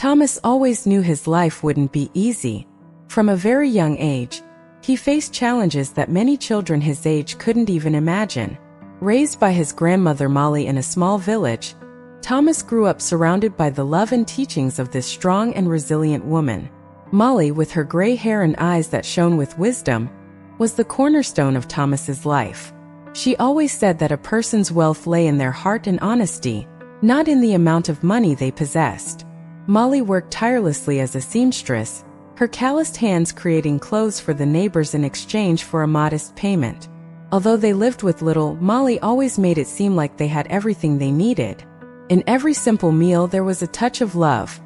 Thomas always knew his life wouldn't be easy. From a very young age, he faced challenges that many children his age couldn't even imagine. Raised by his grandmother Molly in a small village, Thomas grew up surrounded by the love and teachings of this strong and resilient woman. Molly, with her gray hair and eyes that shone with wisdom, was the cornerstone of Thomas's life. She always said that a person's wealth lay in their heart and honesty, not in the amount of money they possessed. Molly worked tirelessly as a seamstress, her calloused hands creating clothes for the neighbors in exchange for a modest payment. Although they lived with little, Molly always made it seem like they had everything they needed. In every simple meal there was a touch of love.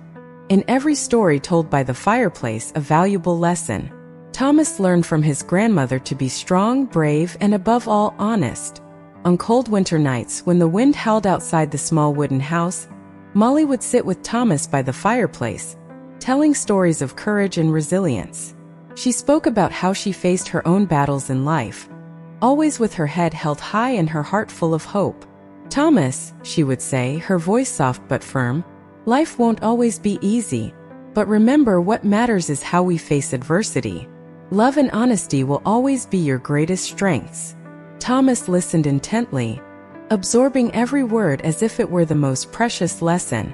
In every story told by the fireplace, a valuable lesson. Thomas learned from his grandmother to be strong, brave, and above all, honest. On cold winter nights, when the wind howled outside the small wooden house, Molly would sit with Thomas by the fireplace, telling stories of courage and resilience. She spoke about how she faced her own battles in life, always with her head held high and her heart full of hope. "Thomas," she would say, her voice soft but firm, "life won't always be easy, but remember what matters is how we face adversity. Love and honesty will always be your greatest strengths." Thomas listened intently, absorbing every word as if it were the most precious lesson.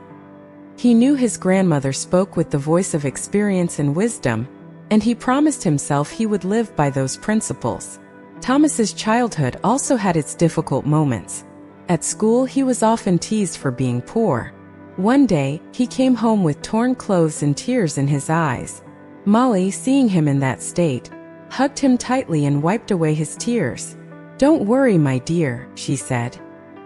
He knew his grandmother spoke with the voice of experience and wisdom, and he promised himself he would live by those principles. Thomas's childhood also had its difficult moments. At school, he was often teased for being poor. One day, he came home with torn clothes and tears in his eyes. Molly, seeing him in that state, hugged him tightly and wiped away his tears. "Don't worry, my dear," she said.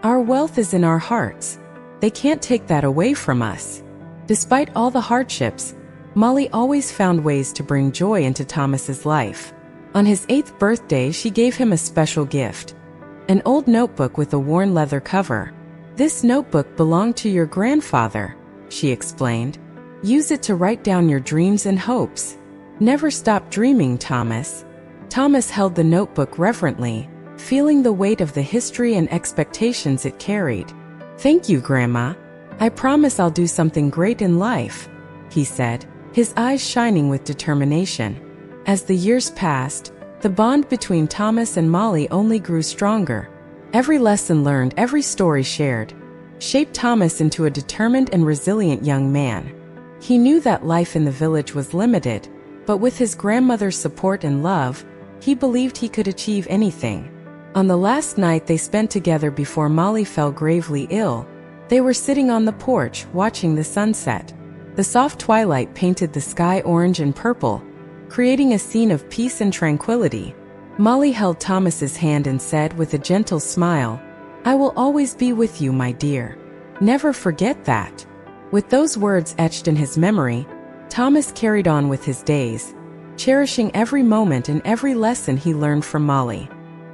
"Our wealth is in our hearts. They can't take that away from us." Despite all the hardships, Molly always found ways to bring joy into Thomas's life. On his 8th birthday, she gave him a special gift, an old notebook with a worn leather cover. "This notebook belonged to your grandfather," she explained. "Use it to write down your dreams and hopes. Never stop dreaming, Thomas." Thomas held the notebook reverently, feeling the weight of the history and expectations it carried. "Thank you, Grandma. I promise I'll do something great in life," he said, his eyes shining with determination. As the years passed, the bond between Thomas and Molly only grew stronger. Every lesson learned, every story shared, shaped Thomas into a determined and resilient young man. He knew that life in the village was limited, but with his grandmother's support and love, he believed he could achieve anything. On the last night they spent together before Molly fell gravely ill, they were sitting on the porch, watching the sunset. The soft twilight painted the sky orange and purple, creating a scene of peace and tranquility. Molly held Thomas's hand and said with a gentle smile, "I will always be with you, my dear. Never forget that." With those words etched in his memory, Thomas carried on with his days, cherishing every moment and every lesson he learned from Molly.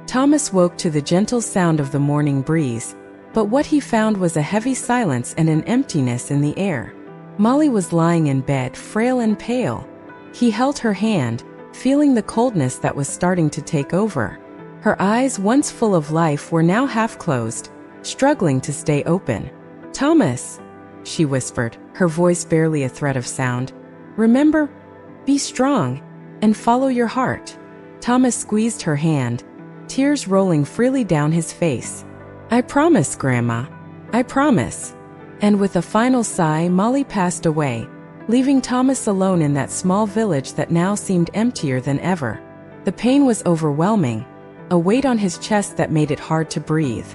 Thomas woke to the gentle sound of the morning breeze, but what he found was a heavy silence and an emptiness in the air. Molly was lying in bed, frail and pale. He held her hand, feeling the coldness that was starting to take over. Her eyes, once full of life, were now half closed, struggling to stay open. "Thomas," she whispered, her voice barely a thread of sound. "Remember, be strong, and follow your heart." Thomas squeezed her hand, tears rolling freely down his face. "I promise, Grandma. I promise." And with a final sigh, Molly passed away, leaving Thomas alone in that small village that now seemed emptier than ever. The pain was overwhelming, a weight on his chest that made it hard to breathe.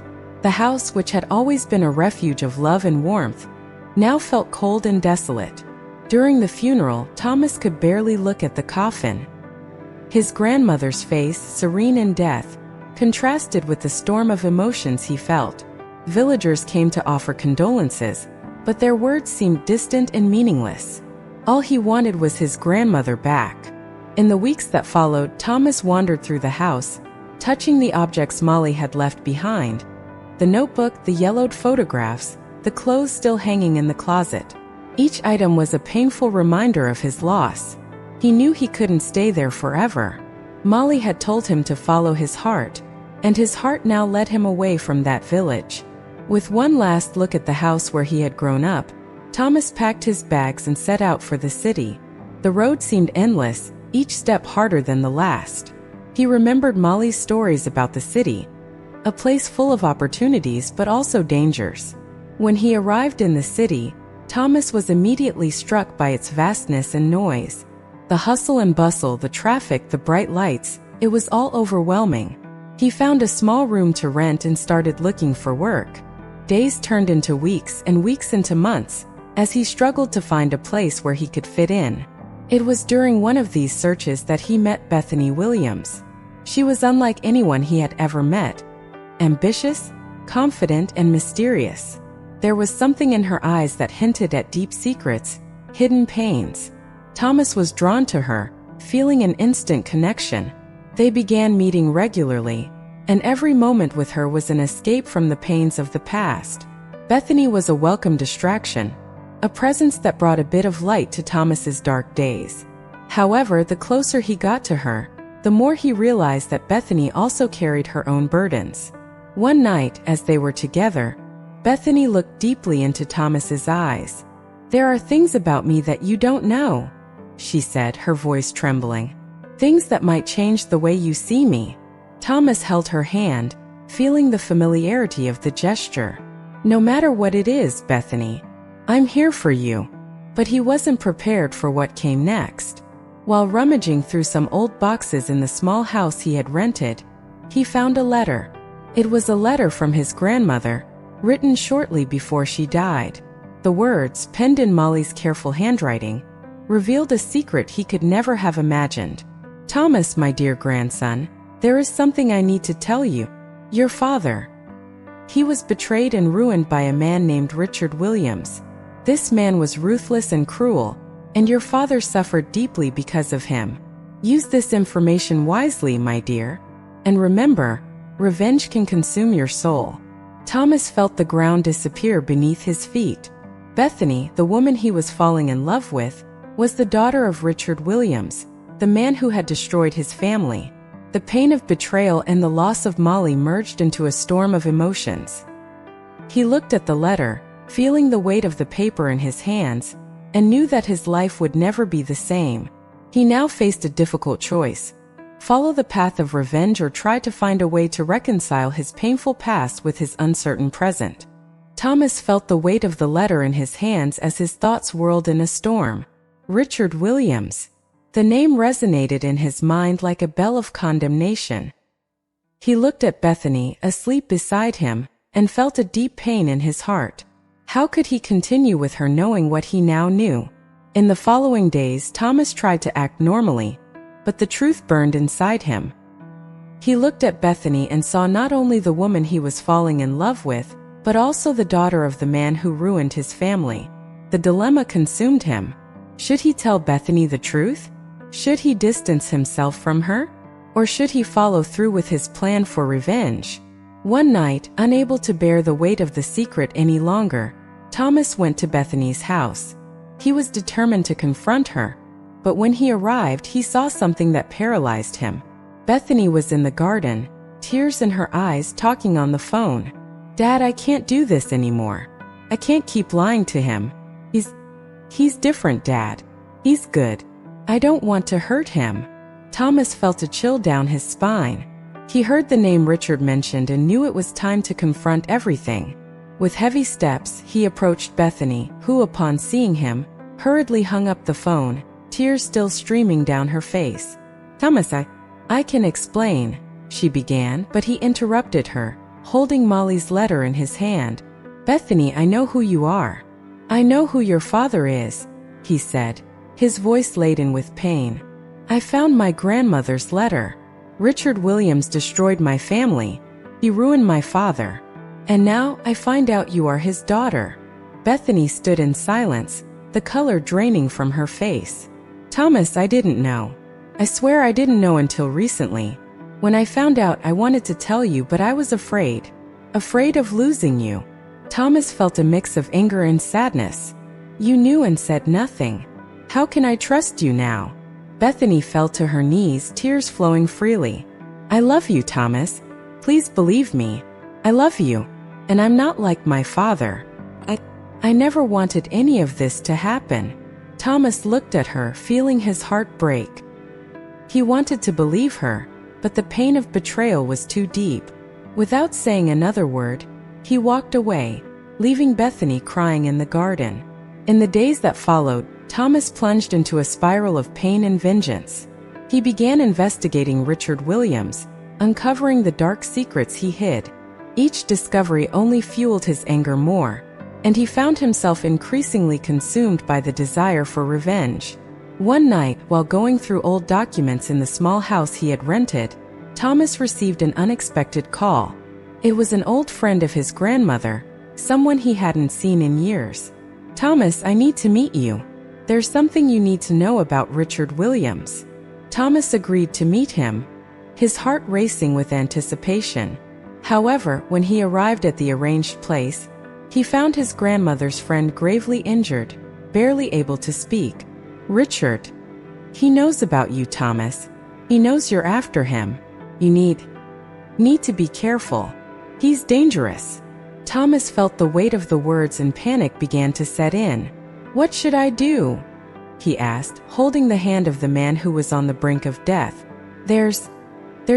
The house, which had always been a refuge of love and warmth, now felt cold and desolate. During the funeral, Thomas could barely look at the coffin. His grandmother's face, serene in death, contrasted with the storm of emotions he felt. Villagers came to offer condolences, but their words seemed distant and meaningless. All he wanted was his grandmother back. In the weeks that followed, Thomas wandered through the house, touching the objects Molly had left behind: the notebook, the yellowed photographs, the clothes still hanging in the closet. Each item was a painful reminder of his loss. He knew he couldn't stay there forever. Molly had told him to follow his heart, and his heart now led him away from that village. With one last look at the house where he had grown up, Thomas packed his bags and set out for the city. The road seemed endless, each step harder than the last. He remembered Molly's stories about the city, a place full of opportunities but also dangers. When he arrived in the city, Thomas was immediately struck by its vastness and noise. The hustle and bustle, the traffic, the bright lights, it was all overwhelming. He found a small room to rent and started looking for work. Days turned into weeks and weeks into months, as he struggled to find a place where he could fit in. It was during one of these searches that he met Bethany Williams. She was unlike anyone he had ever met. Ambitious, confident, and mysterious. There was something in her eyes that hinted at deep secrets, hidden pains. Thomas was drawn to her, feeling an instant connection. They began meeting regularly, and every moment with her was an escape from the pains of the past. Bethany was a welcome distraction, a presence that brought a bit of light to Thomas's dark days. However, the closer he got to her, the more he realized that Bethany also carried her own burdens. One night, as they were together, Bethany looked deeply into Thomas's eyes. "There are things about me that you don't know," she said, her voice trembling. "Things that might change the way you see me." Thomas held her hand, feeling the familiarity of the gesture. "No matter what it is, Bethany, I'm here for you." But he wasn't prepared for what came next. While rummaging through some old boxes in the small house he had rented, he found a letter. It was a letter from his grandmother, written shortly before she died. The words, penned in Molly's careful handwriting, revealed a secret he could never have imagined. "Thomas, my dear grandson, there is something I need to tell you. Your father. He was betrayed and ruined by a man named Richard Williams. This man was ruthless and cruel, and your father suffered deeply because of him. Use this information wisely, my dear. And remember, revenge can consume your soul." Thomas felt the ground disappear beneath his feet. Bethany, the woman he was falling in love with, was the daughter of Richard Williams, the man who had destroyed his family. The pain of betrayal and the loss of Molly merged into a storm of emotions. He looked at the letter, feeling the weight of the paper in his hands, and knew that his life would never be the same. He now faced a difficult choice: follow the path of revenge or try to find a way to reconcile his painful past with his uncertain present. Thomas felt the weight of the letter in his hands as his thoughts whirled in a storm. Richard Williams. The name resonated in his mind like a bell of condemnation. He looked at Bethany, asleep beside him, and felt a deep pain in his heart. How could he continue with her knowing what he now knew? In the following days, Thomas tried to act normally, but the truth burned inside him. He looked at Bethany and saw not only the woman he was falling in love with, but also the daughter of the man who ruined his family. The dilemma consumed him. Should he tell Bethany the truth? Should he distance himself from her? Or should he follow through with his plan for revenge? One night, unable to bear the weight of the secret any longer, Thomas went to Bethany's house. He was determined to confront her, but when he arrived, he saw something that paralyzed him. Bethany was in the garden, tears in her eyes, talking on the phone. "Dad, I can't do this anymore. I can't keep lying to him. He's different, Dad. He's good. I don't want to hurt him." Thomas felt a chill down his spine. He heard the name Richard mentioned and knew it was time to confront everything. With heavy steps, he approached Bethany, who, upon seeing him, hurriedly hung up the phone, tears still streaming down her face. "Thomas, I can explain," she began, but he interrupted her, holding Molly's letter in his hand. "Bethany, I know who you are. I know who your father is," he said, his voice laden with pain. "I found my grandmother's letter. Richard Williams destroyed my family. He ruined my father. And now I find out you are his daughter." Bethany stood in silence, the color draining from her face. "Thomas, I didn't know. I swear I didn't know until recently. When I found out, I wanted to tell you, but I was afraid. Afraid of losing you." Thomas felt a mix of anger and sadness. "You knew and said nothing. How can I trust you now?" Bethany fell to her knees, tears flowing freely. "I love you, Thomas. Please believe me. I love you. And I'm not like my father. I never wanted any of this to happen." Thomas looked at her, feeling his heart break. He wanted to believe her, but the pain of betrayal was too deep. Without saying another word, he walked away, leaving Bethany crying in the garden. In the days that followed, Thomas plunged into a spiral of pain and vengeance. He began investigating Richard Williams, uncovering the dark secrets he hid. Each discovery only fueled his anger more, and he found himself increasingly consumed by the desire for revenge. One night, while going through old documents in the small house he had rented, Thomas received an unexpected call. It was an old friend of his grandmother, someone he hadn't seen in years. "Thomas, I need to meet you. There's something you need to know about Richard Williams." Thomas agreed to meet him, his heart racing with anticipation. However, when he arrived at the arranged place, he found his grandmother's friend gravely injured, barely able to speak. "Richard. He knows about you, Thomas. He knows you're after him. You need to be careful. He's dangerous." Thomas felt the weight of the words and panic began to set in. "What should I do?" he asked, holding the hand of the man who was on the brink of death. There's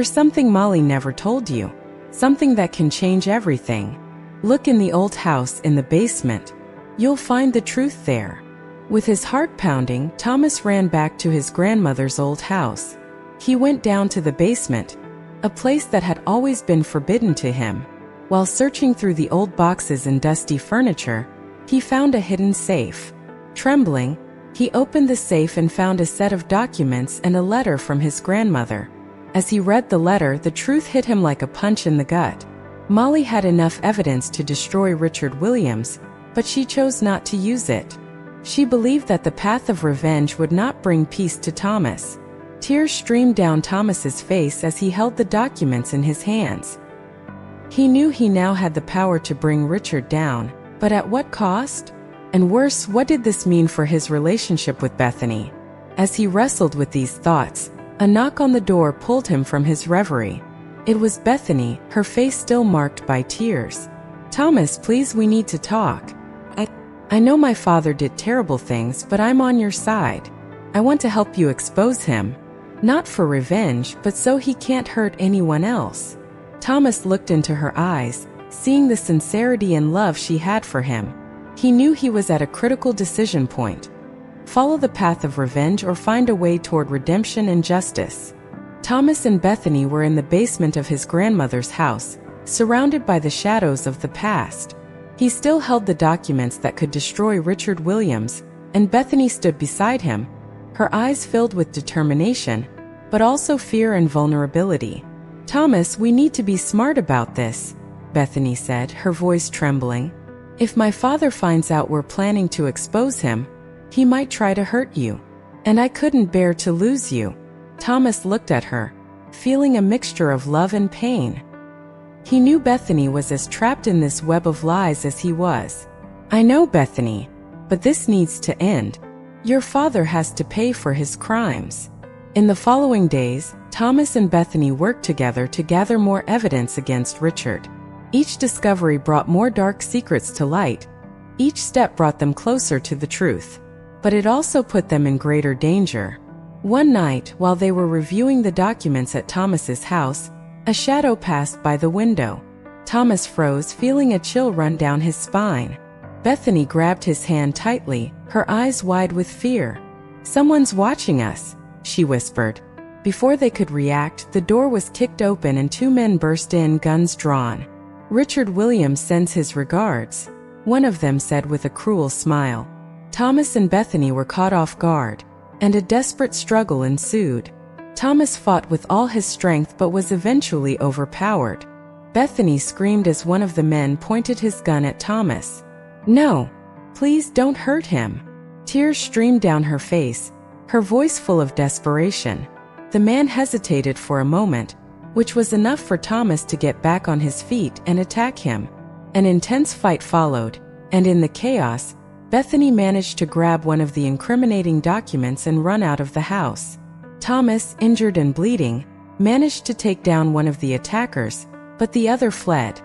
something Molly never told you. Something that can change everything. Look in the old house in the basement. You'll find the truth there." With his heart pounding, Thomas ran back to his grandmother's old house. He went down to the basement, a place that had always been forbidden to him. While searching through the old boxes and dusty furniture, he found a hidden safe. Trembling, he opened the safe and found a set of documents and a letter from his grandmother. As he read the letter, the truth hit him like a punch in the gut. Molly had enough evidence to destroy Richard Williams, but she chose not to use it. She believed that the path of revenge would not bring peace to Thomas. Tears streamed down Thomas's face as he held the documents in his hands. He knew he now had the power to bring Richard down, but at what cost? And worse, what did this mean for his relationship with Bethany? As he wrestled with these thoughts, a knock on the door pulled him from his reverie. It was Bethany, her face still marked by tears. "Thomas, please, we need to talk. I know my father did terrible things, but I'm on your side. I want to help you expose him. Not for revenge, but so he can't hurt anyone else." Thomas looked into her eyes, seeing the sincerity and love she had for him. He knew he was at a critical decision point. Follow the path of revenge or find a way toward redemption and justice. Thomas and Bethany were in the basement of his grandmother's house, surrounded by the shadows of the past. He still held the documents that could destroy Richard Williams, and Bethany stood beside him, her eyes filled with determination, but also fear and vulnerability. "Thomas, we need to be smart about this," Bethany said, her voice trembling. "If my father finds out we're planning to expose him, he might try to hurt you. And I couldn't bear to lose you." Thomas looked at her, feeling a mixture of love and pain. He knew Bethany was as trapped in this web of lies as he was. "I know, Bethany, but this needs to end. Your father has to pay for his crimes." In the following days, Thomas and Bethany worked together to gather more evidence against Richard. Each discovery brought more dark secrets to light. Each step brought them closer to the truth. But it also put them in greater danger. One night, while they were reviewing the documents at Thomas's house, a shadow passed by the window. Thomas froze, feeling a chill run down his spine. Bethany grabbed his hand tightly, her eyes wide with fear. "Someone's watching us," she whispered. Before they could react, the door was kicked open and two men burst in, guns drawn. "Richard Williams sends his regards," one of them said with a cruel smile. Thomas and Bethany were caught off guard, and a desperate struggle ensued. Thomas fought with all his strength but was eventually overpowered. Bethany screamed as one of the men pointed his gun at Thomas. "No! Please don't hurt him!" Tears streamed down her face, her voice full of desperation. The man hesitated for a moment, which was enough for Thomas to get back on his feet and attack him. An intense fight followed, and in the chaos, Bethany managed to grab one of the incriminating documents and run out of the house. Thomas, injured and bleeding, managed to take down one of the attackers, but the other fled.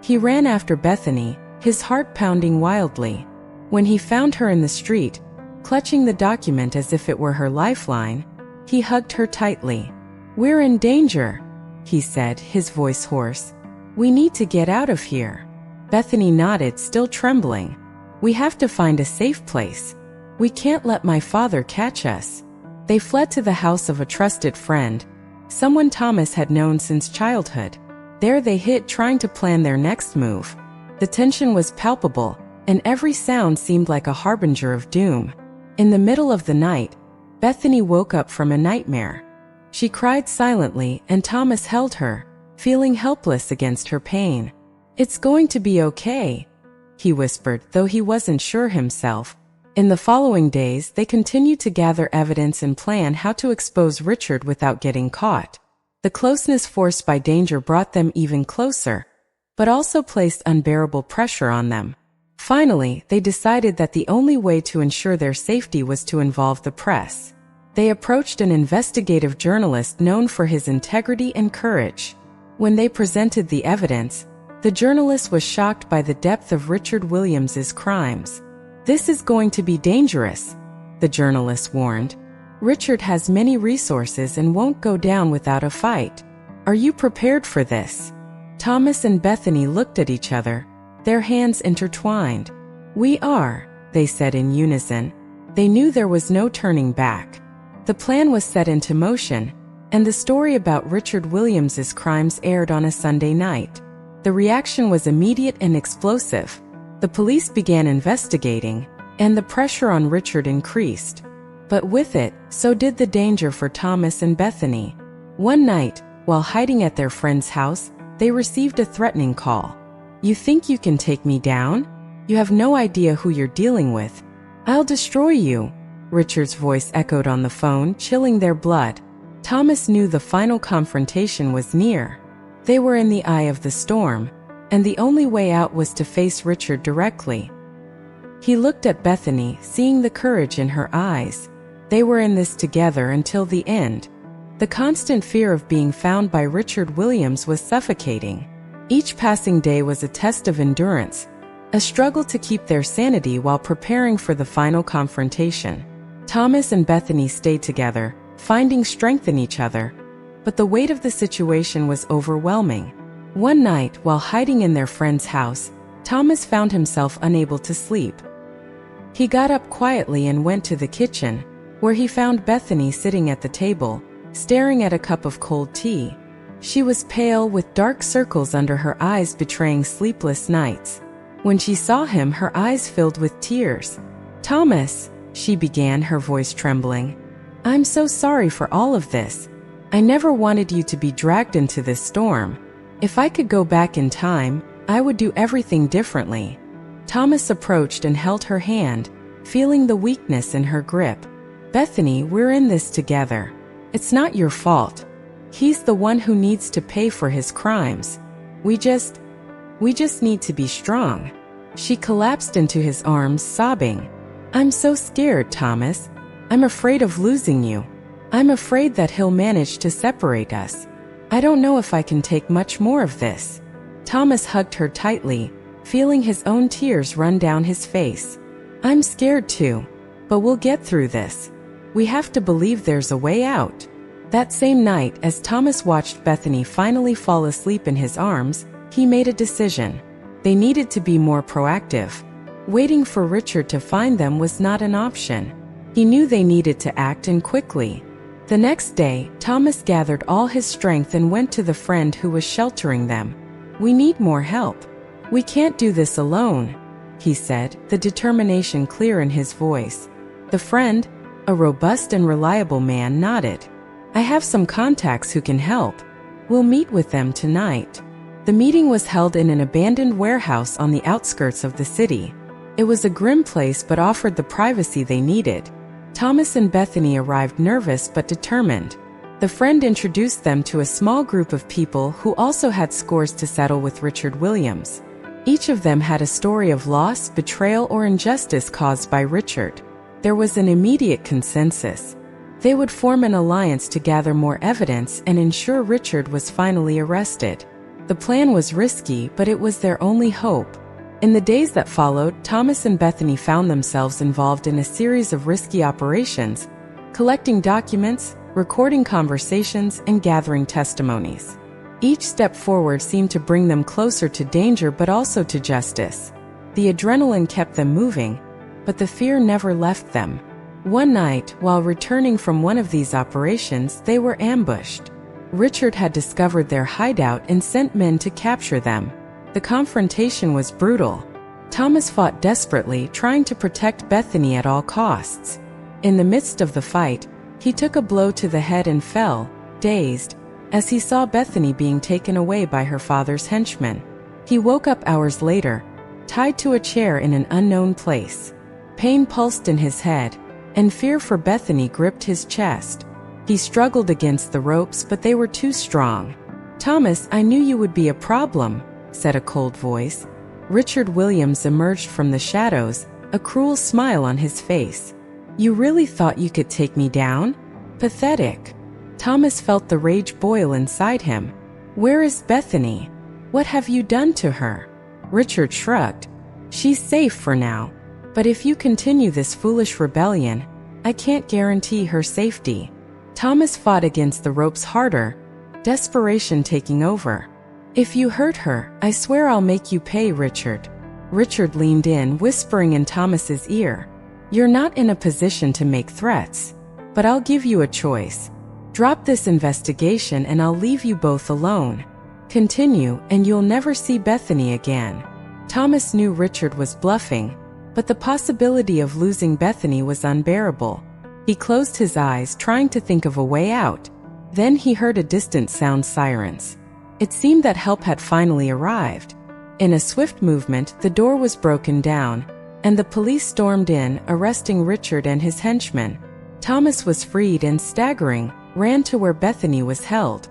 He ran after Bethany, his heart pounding wildly. When he found her in the street, clutching the document as if it were her lifeline, he hugged her tightly. "We're in danger," he said, his voice hoarse. "We need to get out of here." Bethany nodded, still trembling. "We have to find a safe place. We can't let my father catch us." They fled to the house of a trusted friend, someone Thomas had known since childhood. There they hid, trying to plan their next move. The tension was palpable, and every sound seemed like a harbinger of doom. In the middle of the night, Bethany woke up from a nightmare. She cried silently, and Thomas held her, feeling helpless against her pain. "It's going to be okay," he whispered, though he wasn't sure himself. In the following days, they continued to gather evidence and plan how to expose Richard without getting caught. The closeness forced by danger brought them even closer, but also placed unbearable pressure on them. Finally, they decided that the only way to ensure their safety was to involve the press. They approached an investigative journalist known for his integrity and courage. When they presented the evidence, the journalist was shocked by the depth of Richard Williams's crimes. "This is going to be dangerous," the journalist warned. "Richard has many resources and won't go down without a fight. Are you prepared for this?" Thomas and Bethany looked at each other, their hands intertwined. "We are," they said in unison. They knew there was no turning back. The plan was set into motion, and the story about Richard Williams's crimes aired on a Sunday night. The reaction was immediate and explosive. The police began investigating, and the pressure on Richard increased. But with it, so did the danger for Thomas and Bethany. One night, while hiding at their friend's house, they received a threatening call. "You think you can take me down? You have no idea who you're dealing with. I'll destroy you," Richard's voice echoed on the phone, chilling their blood. Thomas knew the final confrontation was near. They were in the eye of the storm, and the only way out was to face Richard directly. He looked at Bethany, seeing the courage in her eyes. They were in this together until the end. The constant fear of being found by Richard Williams was suffocating. Each passing day was a test of endurance, a struggle to keep their sanity while preparing for the final confrontation. Thomas and Bethany stayed together, finding strength in each other, but the weight of the situation was overwhelming. One night, while hiding in their friend's house, Thomas found himself unable to sleep. He got up quietly and went to the kitchen, where he found Bethany sitting at the table, staring at a cup of cold tea. She was pale, with dark circles under her eyes betraying sleepless nights. When she saw him, her eyes filled with tears. "Thomas," she began, her voice trembling, "I'm so sorry for all of this. I never wanted you to be dragged into this storm. If I could go back in time, I would do everything differently." Thomas approached and held her hand, feeling the weakness in her grip. "Bethany, we're in this together. It's not your fault. He's the one who needs to pay for his crimes. We just need to be strong." She collapsed into his arms, sobbing. "I'm so scared, Thomas. I'm afraid of losing you. I'm afraid that he'll manage to separate us. I don't know if I can take much more of this." Thomas hugged her tightly, feeling his own tears run down his face. "I'm scared too, but we'll get through this. We have to believe there's a way out." That same night, as Thomas watched Bethany finally fall asleep in his arms, he made a decision. They needed to be more proactive. Waiting for Richard to find them was not an option. He knew they needed to act, and quickly. The next day, Thomas gathered all his strength and went to the friend who was sheltering them. "We need more help. We can't do this alone," he said, the determination clear in his voice. The friend, a robust and reliable man, nodded. "I have some contacts who can help. We'll meet with them tonight." The meeting was held in an abandoned warehouse on the outskirts of the city. It was a grim place but offered the privacy they needed. Thomas and Bethany arrived nervous but determined. The friend introduced them to a small group of people who also had scores to settle with Richard Williams. Each of them had a story of loss, betrayal, or injustice caused by Richard. There was an immediate consensus. They would form an alliance to gather more evidence and ensure Richard was finally arrested. The plan was risky, but it was their only hope. In the days that followed, Thomas and Bethany found themselves involved in a series of risky operations, collecting documents, recording conversations, and gathering testimonies. Each step forward seemed to bring them closer to danger but also to justice. The adrenaline kept them moving, but the fear never left them. One night, while returning from one of these operations, they were ambushed. Richard had discovered their hideout and sent men to capture them. The confrontation was brutal. Thomas fought desperately, trying to protect Bethany at all costs. In the midst of the fight, he took a blow to the head and fell, dazed, as he saw Bethany being taken away by her father's henchmen. He woke up hours later, tied to a chair in an unknown place. Pain pulsed in his head, and fear for Bethany gripped his chest. He struggled against the ropes, but they were too strong. "Thomas, I knew you would be a problem," said a cold voice. Richard Williams emerged from the shadows, a cruel smile on his face. "You really thought you could take me down? Pathetic." Thomas felt the rage boil inside him. "Where is Bethany? What have you done to her?" Richard shrugged. "She's safe for now. But if you continue this foolish rebellion, I can't guarantee her safety." Thomas fought against the ropes harder, desperation taking over. "If you hurt her, I swear I'll make you pay, Richard." Richard leaned in, whispering in Thomas's ear, "You're not in a position to make threats, but I'll give you a choice. Drop this investigation and I'll leave you both alone. Continue, and you'll never see Bethany again." Thomas knew Richard was bluffing, but the possibility of losing Bethany was unbearable. He closed his eyes, trying to think of a way out. Then he heard a distant sound sirens. It seemed that help had finally arrived. In a swift movement, the door was broken down, and the police stormed in, arresting Richard and his henchmen. Thomas was freed and, staggering, ran to where Bethany was held.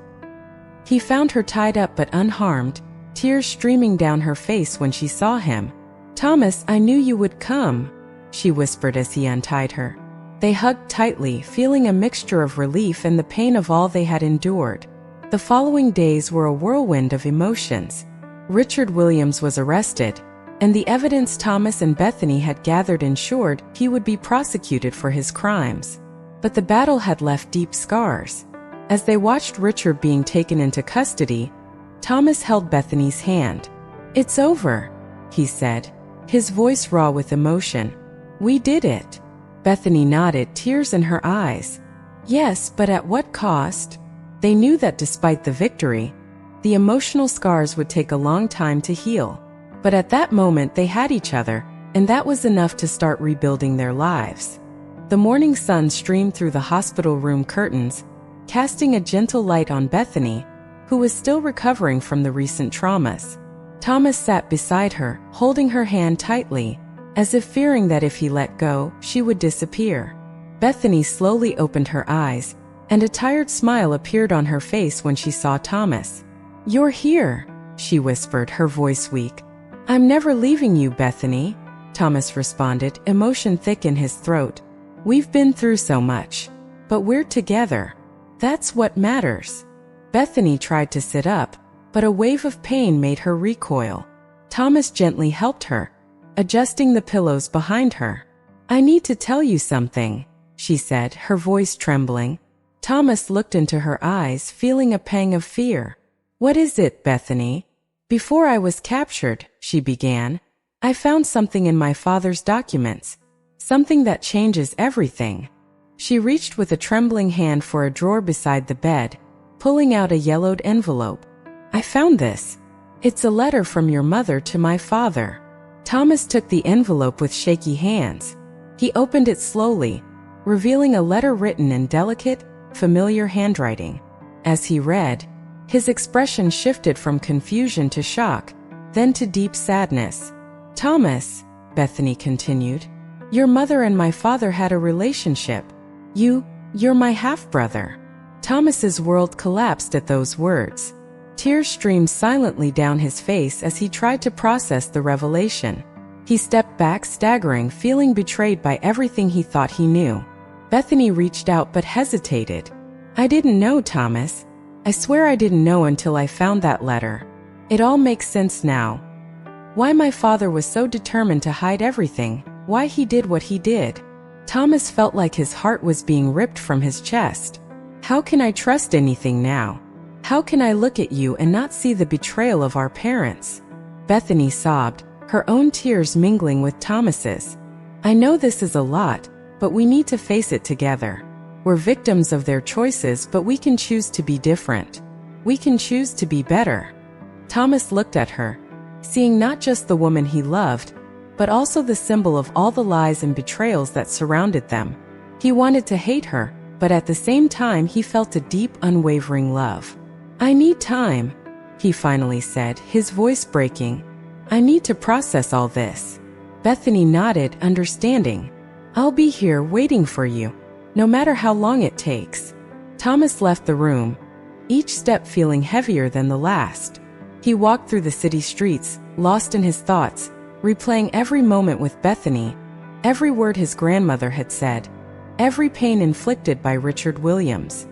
He found her tied up but unharmed, tears streaming down her face when she saw him. "Thomas, I knew you would come," she whispered as he untied her. They hugged tightly, feeling a mixture of relief and the pain of all they had endured. The following days were a whirlwind of emotions. Richard Williams was arrested, and the evidence Thomas and Bethany had gathered ensured he would be prosecuted for his crimes. But the battle had left deep scars. As they watched Richard being taken into custody, Thomas held Bethany's hand. "It's over," he said, his voice raw with emotion. "We did it." Bethany nodded, tears in her eyes. "Yes, but at what cost?" They knew that despite the victory, the emotional scars would take a long time to heal. But at that moment they had each other, and that was enough to start rebuilding their lives. The morning sun streamed through the hospital room curtains, casting a gentle light on Bethany, who was still recovering from the recent traumas. Thomas sat beside her, holding her hand tightly, as if fearing that if he let go, she would disappear. Bethany slowly opened her eyes, and a tired smile appeared on her face when she saw Thomas. "You're here," she whispered, her voice weak. "I'm never leaving you, Bethany," Thomas responded, emotion thick in his throat. "We've been through so much, but we're together. That's what matters." Bethany tried to sit up, but a wave of pain made her recoil. Thomas gently helped her, adjusting the pillows behind her. "I need to tell you something," she said, her voice trembling. Thomas looked into her eyes, feeling a pang of fear. "What is it, Bethany?" "Before I was captured," she began, "I found something in my father's documents. Something that changes everything." She reached with a trembling hand for a drawer beside the bed, pulling out a yellowed envelope. "I found this. It's a letter from your mother to my father." Thomas took the envelope with shaky hands. He opened it slowly, revealing a letter written in delicate, familiar handwriting. As he read, his expression shifted from confusion to shock, then to deep sadness. "Thomas," Bethany continued, "your mother and my father had a relationship. You're my half-brother." Thomas's world collapsed at those words. Tears streamed silently down his face as he tried to process the revelation. He stepped back, staggering, feeling betrayed by everything he thought he knew. Bethany reached out but hesitated. "I didn't know, Thomas. I swear I didn't know until I found that letter. It all makes sense now." Why my father was so determined to hide everything, why he did what he did. Thomas felt like his heart was being ripped from his chest. How can I trust anything now? How can I look at you and not see the betrayal of our parents? Bethany sobbed, her own tears mingling with Thomas's. I know this is a lot, but we need to face it together. We're victims of their choices, but we can choose to be different. We can choose to be better. Thomas looked at her, seeing not just the woman he loved, but also the symbol of all the lies and betrayals that surrounded them. He wanted to hate her, but at the same time he felt a deep, unwavering love. I need time, he finally said, his voice breaking. I need to process all this. Bethany nodded, understanding. I'll be here waiting for you, no matter how long it takes. Thomas left the room, each step feeling heavier than the last. He walked through the city streets, lost in his thoughts, replaying every moment with Bethany, every word his grandmother had said, every pain inflicted by Richard Williams.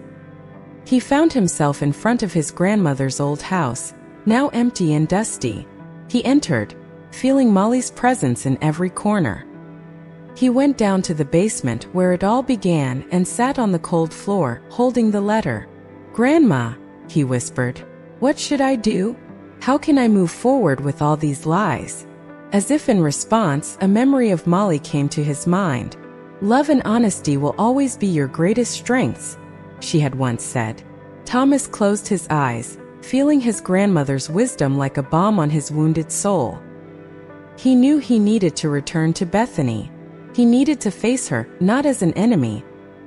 He found himself in front of his grandmother's old house, now empty and dusty. He entered, feeling Molly's presence in every corner. He went down to the basement where it all began and sat on the cold floor, holding the letter. Grandma, he whispered, what should I do? How can I move forward with all these lies? As if in response, a memory of Molly came to his mind. Love and honesty will always be your greatest strengths, she had once said. Thomas closed his eyes, feeling his grandmother's wisdom like a balm on his wounded soul. He knew he needed to return to Bethany. He needed to face her, not as an enemy,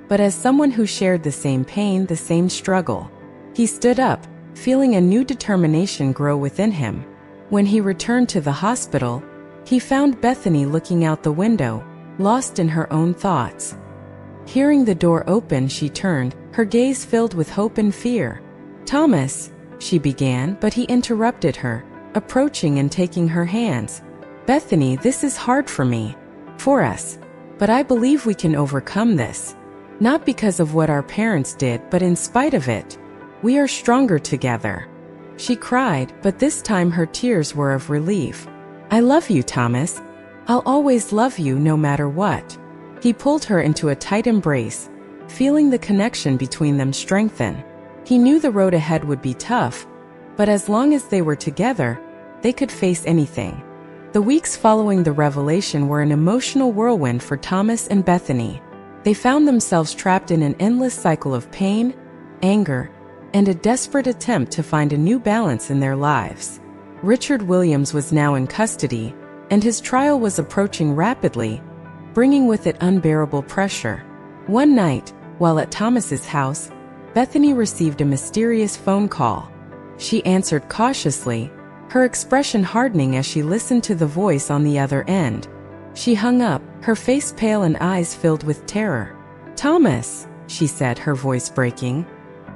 but as someone who shared the same pain, the same struggle. He stood up, feeling a new determination grow within him. When he returned to the hospital, he found Bethany looking out the window, lost in her own thoughts. Hearing the door open, she turned, her gaze filled with hope and fear. Thomas, she began, but he interrupted her, approaching and taking her hands. Bethany, this is hard for me. For us. But I believe we can overcome this. Not because of what our parents did, but in spite of it. We are stronger together. She cried, but this time her tears were of relief. I love you, Thomas. I'll always love you no matter what. He pulled her into a tight embrace, feeling the connection between them strengthen. He knew the road ahead would be tough, but as long as they were together, they could face anything. The weeks following the revelation were an emotional whirlwind for Thomas and Bethany. They found themselves trapped in an endless cycle of pain, anger, and a desperate attempt to find a new balance in their lives. Richard Williams was now in custody, and his trial was approaching rapidly, bringing with it unbearable pressure. One night, while at Thomas's house, Bethany received a mysterious phone call. She answered cautiously, her expression hardening as she listened to the voice on the other end. She hung up, her face pale and eyes filled with terror. Thomas, she said, her voice breaking.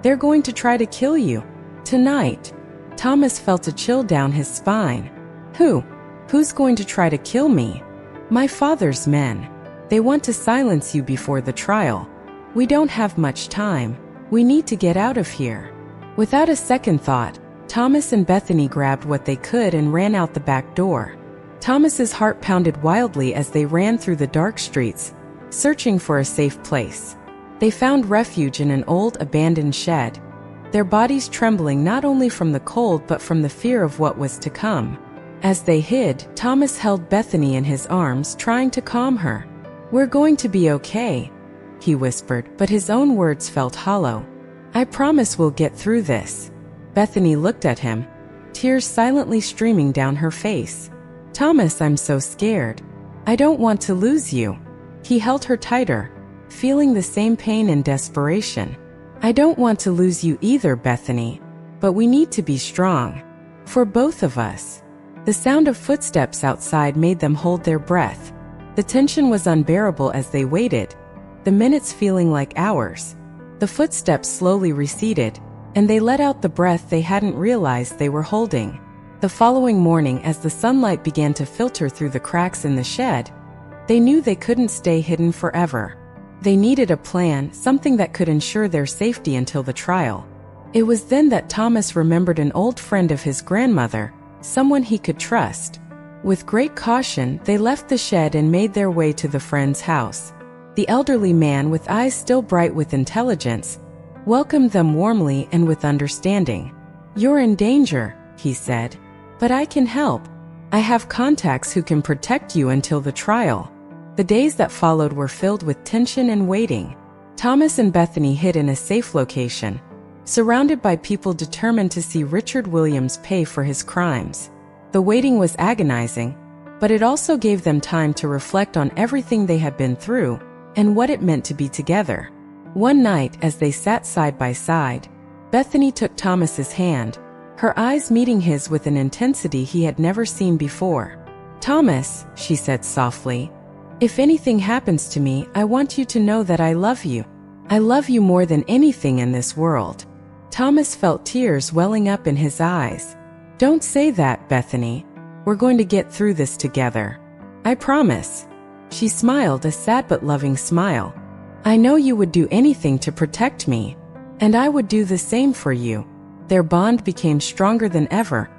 They're going to try to kill you. Tonight. Thomas felt a chill down his spine. Who's going to try to kill me? My father's men. They want to silence you before the trial. We don't have much time. We need to get out of here. Without a second thought, Thomas and Bethany grabbed what they could and ran out the back door. Thomas's heart pounded wildly as they ran through the dark streets, searching for a safe place. They found refuge in an old, abandoned shed, their bodies trembling not only from the cold but from the fear of what was to come. As they hid, Thomas held Bethany in his arms, trying to calm her. We're going to be okay, he whispered, but his own words felt hollow. I promise we'll get through this. Bethany looked at him, tears silently streaming down her face. Thomas, I'm so scared. I don't want to lose you. He held her tighter, feeling the same pain and desperation. I don't want to lose you either, Bethany, but we need to be strong. For both of us. The sound of footsteps outside made them hold their breath. The tension was unbearable as they waited, the minutes feeling like hours. The footsteps slowly receded, and they let out the breath they hadn't realized they were holding. The following morning, as the sunlight began to filter through the cracks in the shed, they knew they couldn't stay hidden forever. They needed a plan, something that could ensure their safety until the trial. It was then that Thomas remembered an old friend of his grandmother, someone he could trust. With great caution, they left the shed and made their way to the friend's house. The elderly man, with eyes still bright with intelligence, welcomed them warmly and with understanding. "You're in danger," he said, "but I can help. I have contacts who can protect you until the trial." The days that followed were filled with tension and waiting. Thomas and Bethany hid in a safe location, surrounded by people determined to see Richard Williams pay for his crimes. The waiting was agonizing, but it also gave them time to reflect on everything they had been through and what it meant to be together. One night, as they sat side by side, Bethany took Thomas's hand, her eyes meeting his with an intensity he had never seen before. "Thomas," she said softly, "if anything happens to me, I want you to know that I love you. I love you more than anything in this world." Thomas felt tears welling up in his eyes. "Don't say that, Bethany. We're going to get through this together. I promise." She smiled, a sad but loving smile. "I know you would do anything to protect me, and I would do the same for you." Their bond became stronger than ever,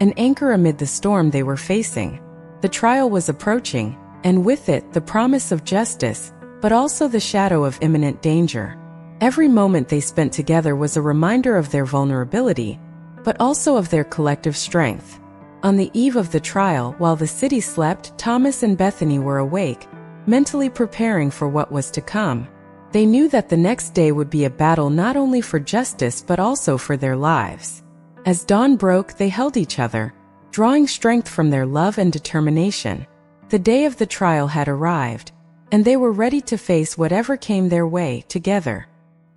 an anchor amid the storm they were facing. The trial was approaching, and with it the promise of justice, but also the shadow of imminent danger. Every moment they spent together was a reminder of their vulnerability, but also of their collective strength. On the eve of the trial, while the city slept, Thomas and Bethany were awake, mentally preparing for what was to come. They knew that the next day would be a battle not only for justice but also for their lives. As dawn broke, they held each other, drawing strength from their love and determination. The day of the trial had arrived, and they were ready to face whatever came their way together.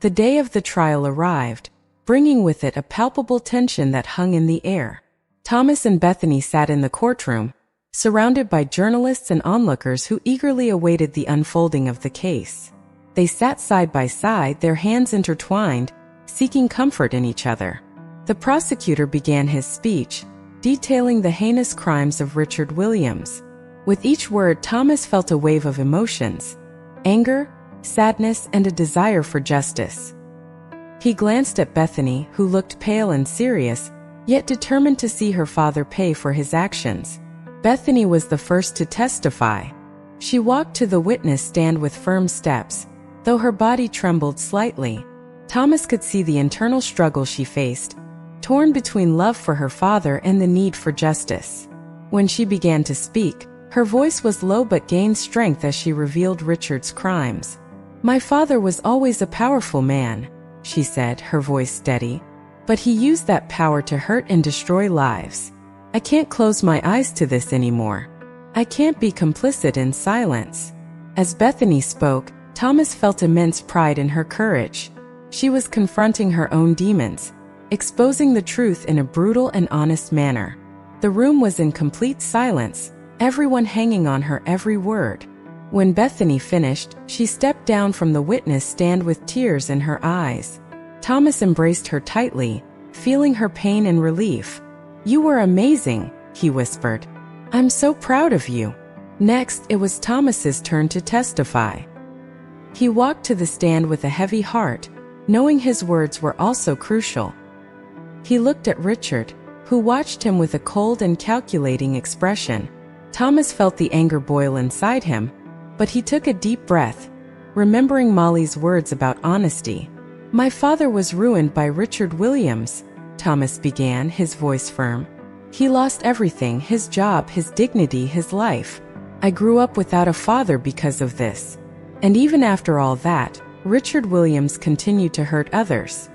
The day of the trial arrived, bringing with it a palpable tension that hung in the air. Thomas and Bethany sat in the courtroom, surrounded by journalists and onlookers who eagerly awaited the unfolding of the case. They sat side by side, their hands intertwined, seeking comfort in each other. The prosecutor began his speech, detailing the heinous crimes of Richard Williams. With each word, Thomas felt a wave of emotions: anger, sadness, and a desire for justice. He glanced at Bethany, who looked pale and serious, yet determined to see her father pay for his actions. Bethany was the first to testify. She walked to the witness stand with firm steps, though her body trembled slightly. Thomas could see the internal struggle she faced, torn between love for her father and the need for justice. When she began to speak, her voice was low but gained strength as she revealed Richard's crimes. "My father was always a powerful man," she said, her voice steady. "But he used that power to hurt and destroy lives. I can't close my eyes to this anymore. I can't be complicit in silence." As Bethany spoke, Thomas felt immense pride in her courage. She was confronting her own demons, exposing the truth in a brutal and honest manner. The room was in complete silence, everyone hanging on her every word. When Bethany finished, she stepped down from the witness stand with tears in her eyes. Thomas embraced her tightly, feeling her pain and relief. "You were amazing," he whispered. "I'm so proud of you." Next, it was Thomas's turn to testify. He walked to the stand with a heavy heart, knowing his words were also crucial. He looked at Richard, who watched him with a cold and calculating expression. Thomas felt the anger boil inside him, but he took a deep breath, remembering Molly's words about honesty. "My father was ruined by Richard Williams," Thomas began, his voice firm. "He lost everything, his job, his dignity, his life. I grew up without a father because of this. And even after all that, Richard Williams continued to hurt others.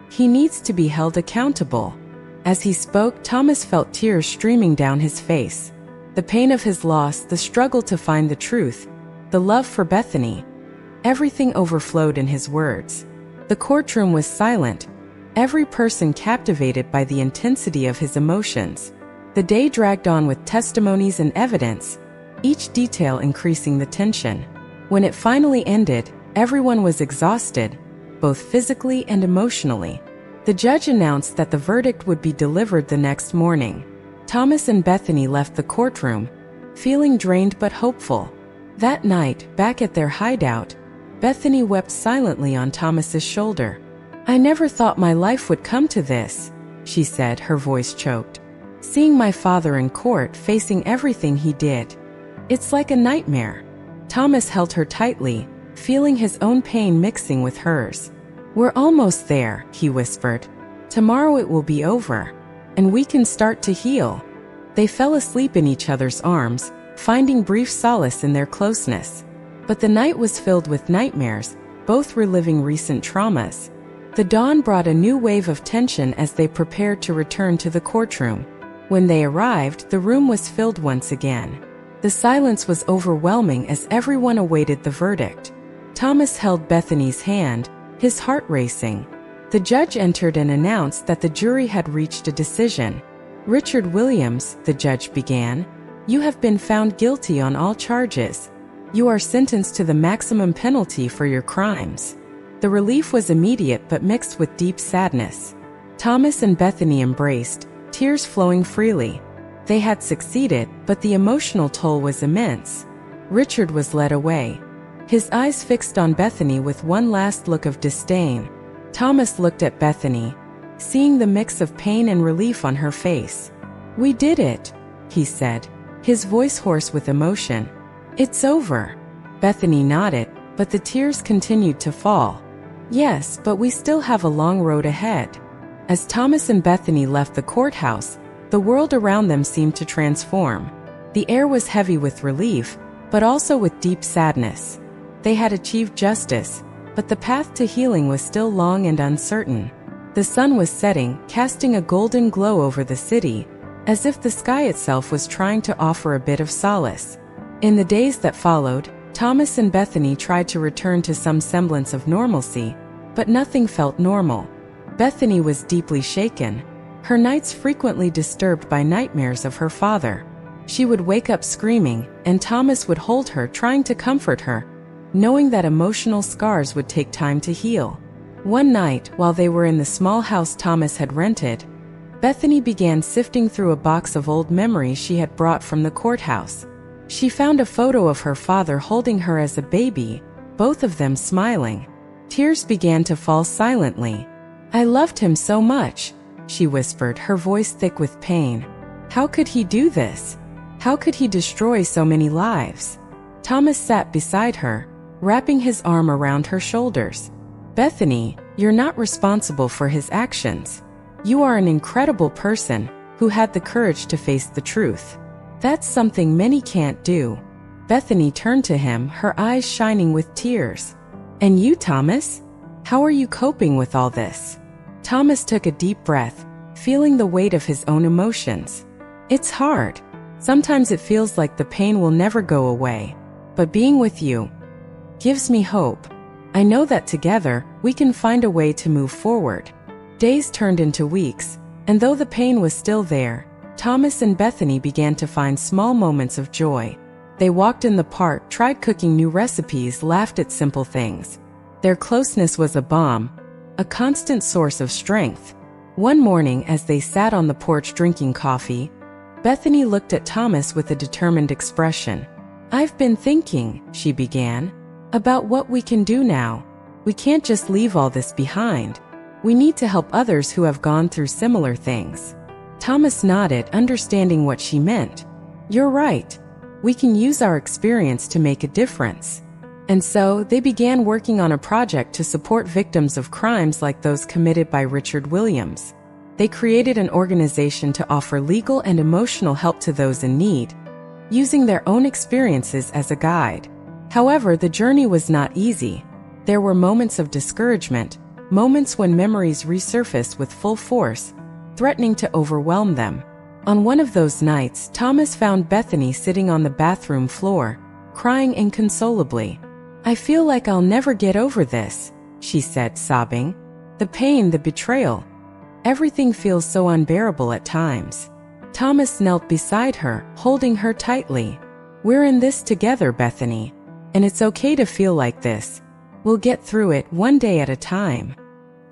He needs to be held accountable." As he spoke, Thomas felt tears streaming down his face. The pain of his loss, the struggle to find the truth, the love for Bethany, everything overflowed in his words. The courtroom was silent, every person captivated by the intensity of his emotions. The day dragged on with testimonies and evidence, each detail increasing the tension. When it finally ended, everyone was exhausted, both physically and emotionally. The judge announced that the verdict would be delivered the next morning. Thomas and Bethany left the courtroom, feeling drained but hopeful. That night, back at their hideout, Bethany wept silently on Thomas's shoulder. "I never thought my life would come to this," she said, her voice choked. Seeing my father in court facing everything he did. It's like a nightmare. Thomas held her tightly, feeling his own pain mixing with hers. We're almost there, he whispered. Tomorrow it will be over, and we can start to heal. They fell asleep in each other's arms, finding brief solace in their closeness. But the night was filled with nightmares, both reliving recent traumas. The dawn brought a new wave of tension as they prepared to return to the courtroom. When they arrived, the room was filled once again. The silence was overwhelming as everyone awaited the verdict. Thomas held Bethany's hand, his heart racing. The judge entered and announced that the jury had reached a decision. Richard Williams, the judge began, you have been found guilty on all charges. You are sentenced to the maximum penalty for your crimes. The relief was immediate but mixed with deep sadness. Thomas and Bethany embraced, tears flowing freely. They had succeeded, but the emotional toll was immense. Richard was led away, his eyes fixed on Bethany with one last look of disdain. Thomas looked at Bethany, seeing the mix of pain and relief on her face. We did it, he said, his voice hoarse with emotion. It's over. Bethany nodded, but the tears continued to fall. Yes, but we still have a long road ahead. As Thomas and Bethany left the courthouse, the world around them seemed to transform. The air was heavy with relief, but also with deep sadness. They had achieved justice, but the path to healing was still long and uncertain. The sun was setting, casting a golden glow over the city, as if the sky itself was trying to offer a bit of solace. In the days that followed, Thomas and Bethany tried to return to some semblance of normalcy, but nothing felt normal. Bethany was deeply shaken, her nights frequently disturbed by nightmares of her father. She would wake up screaming, and Thomas would hold her, trying to comfort her, knowing that emotional scars would take time to heal. One night, while they were in the small house Thomas had rented, Bethany began sifting through a box of old memories she had brought from the courthouse. She found a photo of her father holding her as a baby, both of them smiling. Tears began to fall silently. I loved him so much, she whispered, her voice thick with pain. How could he do this? How could he destroy so many lives? Thomas sat beside her, wrapping his arm around her shoulders. Bethany, you're not responsible for his actions. You are an incredible person who had the courage to face the truth. That's something many can't do. Bethany turned to him, her eyes shining with tears. And you, Thomas? How are you coping with all this? Thomas took a deep breath, feeling the weight of his own emotions. It's hard. Sometimes it feels like the pain will never go away. But being with you gives me hope. I know that together, we can find a way to move forward. Days turned into weeks, and though the pain was still there, Thomas and Bethany began to find small moments of joy. They walked in the park, tried cooking new recipes, laughed at simple things. Their closeness was a balm, a constant source of strength. One morning, as they sat on the porch drinking coffee, Bethany looked at Thomas with a determined expression. I've been thinking, she began, about what we can do now. We can't just leave all this behind. We need to help others who have gone through similar things. Thomas nodded, understanding what she meant. You're right. We can use our experience to make a difference. And so, they began working on a project to support victims of crimes like those committed by Richard Williams. They created an organization to offer legal and emotional help to those in need, using their own experiences as a guide. However, the journey was not easy. There were moments of discouragement, moments when memories resurfaced with full force, threatening to overwhelm them. On one of those nights, Thomas found Bethany sitting on the bathroom floor, crying inconsolably. I feel like I'll never get over this, she said, sobbing. The pain, the betrayal. Everything feels so unbearable at times. Thomas knelt beside her, holding her tightly. We're in this together, Bethany. And it's okay to feel like this. We'll get through it one day at a time.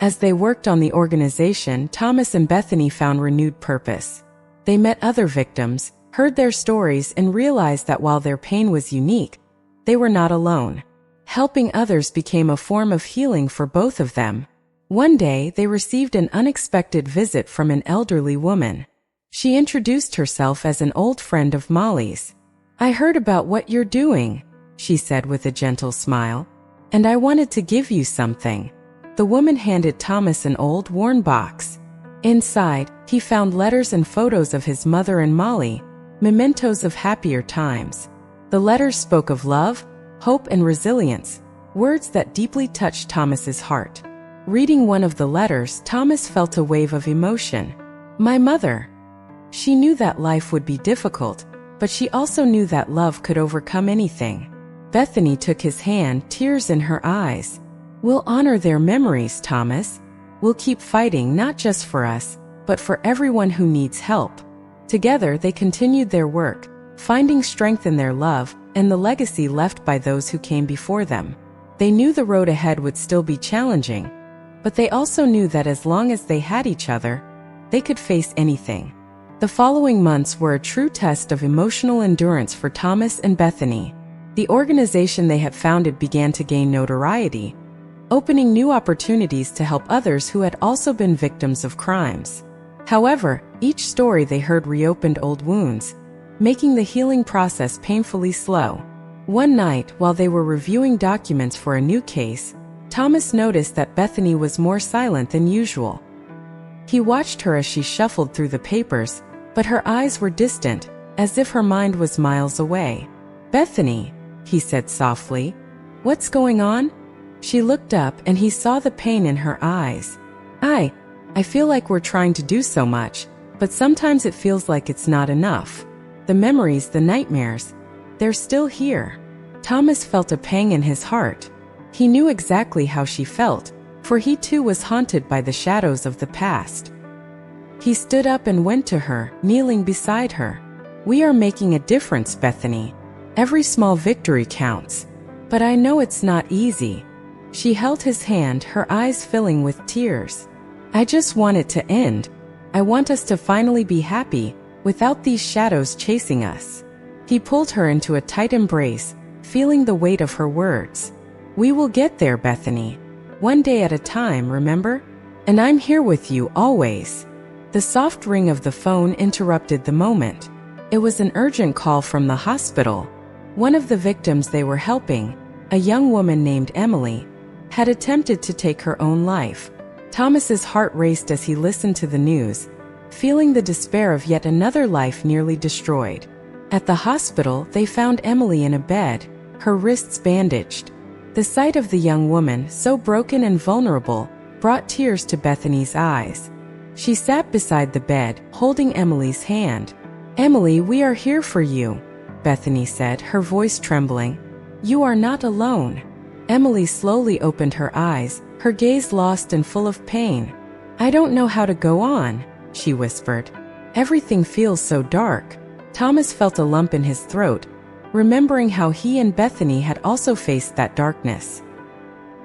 As they worked on the organization, Thomas and Bethany found renewed purpose. They met other victims, heard their stories, and realized that while their pain was unique, they were not alone. Helping others became a form of healing for both of them. One day, they received an unexpected visit from an elderly woman. She introduced herself as an old friend of Molly's. "I heard about what you're doing," she said with a gentle smile, "and I wanted to give you something." The woman handed Thomas an old, worn box. Inside, he found letters and photos of his mother and Molly, mementos of happier times. The letters spoke of love, hope, and resilience, words that deeply touched Thomas's heart. Reading one of the letters, Thomas felt a wave of emotion. My mother. She knew that life would be difficult, but she also knew that love could overcome anything. Bethany took his hand, tears in her eyes. We'll honor their memories, Thomas. We'll keep fighting not just for us, but for everyone who needs help. Together, they continued their work, finding strength in their love and the legacy left by those who came before them. They knew the road ahead would still be challenging, but they also knew that as long as they had each other, they could face anything. The following months were a true test of emotional endurance for Thomas and Bethany. The organization they had founded began to gain notoriety, opening new opportunities to help others who had also been victims of crimes. However, each story they heard reopened old wounds, making the healing process painfully slow. One night, while they were reviewing documents for a new case, Thomas noticed that Bethany was more silent than usual. He watched her as she shuffled through the papers, but her eyes were distant, as if her mind was miles away. "Bethany," he said softly, "what's going on?" She looked up and he saw the pain in her eyes. I feel like we're trying to do so much, but sometimes it feels like it's not enough. The memories, the nightmares, they're still here." Thomas felt a pang in his heart. He knew exactly how she felt, for he too was haunted by the shadows of the past. He stood up and went to her, kneeling beside her. "We are making a difference, Bethany. Every small victory counts. But I know it's not easy." She held his hand, her eyes filling with tears. "I just want it to end. I want us to finally be happy, without these shadows chasing us." He pulled her into a tight embrace, feeling the weight of her words. "We will get there, Bethany. One day at a time, remember? And I'm here with you always." The soft ring of the phone interrupted the moment. It was an urgent call from the hospital. One of the victims they were helping, a young woman named Emily, had attempted to take her own life. Thomas's heart raced as he listened to the news, feeling the despair of yet another life nearly destroyed. At the hospital, they found Emily in a bed, her wrists bandaged. The sight of the young woman, so broken and vulnerable, brought tears to Bethany's eyes. She sat beside the bed, holding Emily's hand. "Emily, we are here for you," Bethany said, her voice trembling. "You are not alone." Emily slowly opened her eyes, her gaze lost and full of pain. "I don't know how to go on," she whispered. "Everything feels so dark." Thomas felt a lump in his throat, remembering how he and Bethany had also faced that darkness.